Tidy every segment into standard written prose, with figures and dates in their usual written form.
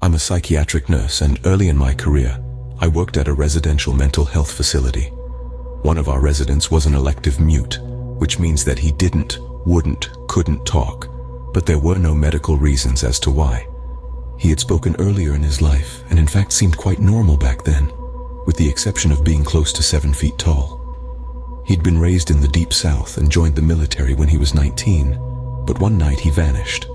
I'm a psychiatric nurse, and early in my career, I worked at a residential mental health facility. One of our residents was an elective mute, which means that he couldn't talk, but there were no medical reasons as to why. He had spoken earlier in his life, and in fact seemed quite normal back then, with the exception of being close to 7 feet tall. He'd been raised in the Deep South and joined the military when he was 19, but one night he vanished.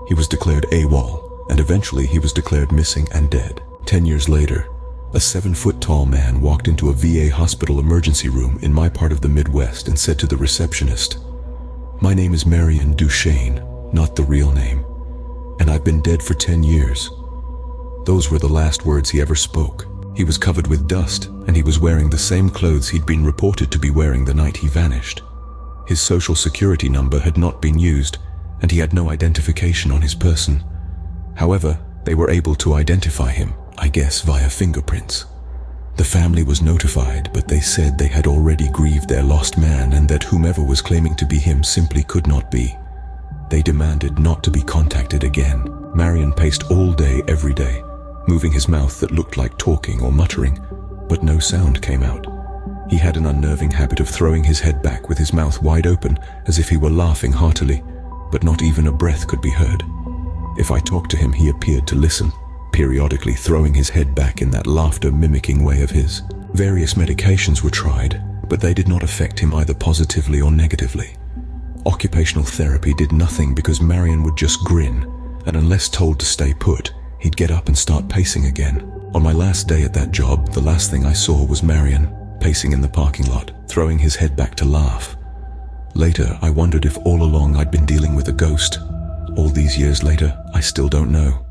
He was declared AWOL, and eventually he was declared missing and dead. 10 years later, a 7-foot-tall man walked into a VA hospital emergency room in my part of the Midwest and said to the receptionist, "My name is Marion Duchene, not the real name, and I've been dead for 10 years. Those were the last words he ever spoke. He was covered with dust, and he was wearing the same clothes he'd been reported to be wearing the night he vanished. His social security number had not been used, and he had no identification on his person. However, they were able to identify him, I guess via fingerprints. The family was notified, but they said they had already grieved their lost man and that whomever was claiming to be him simply could not be. They demanded not to be contacted again." Marion paced all day, every day, moving his mouth that looked like talking or muttering, but no sound came out. He had an unnerving habit of throwing his head back with his mouth wide open as if he were laughing heartily, but not even a breath could be heard. If I talked to him, he appeared to listen, periodically throwing his head back in that laughter-mimicking way of his. Various medications were tried, but they did not affect him either positively or negatively. Occupational therapy did nothing because Marion would just grin, and unless told to stay put, he'd get up and start pacing again. On my last day at that job, the last thing I saw was Marion, pacing in the parking lot, throwing his head back to laugh. Later, I wondered if all along I'd been dealing with a ghost. All these years later, I still don't know.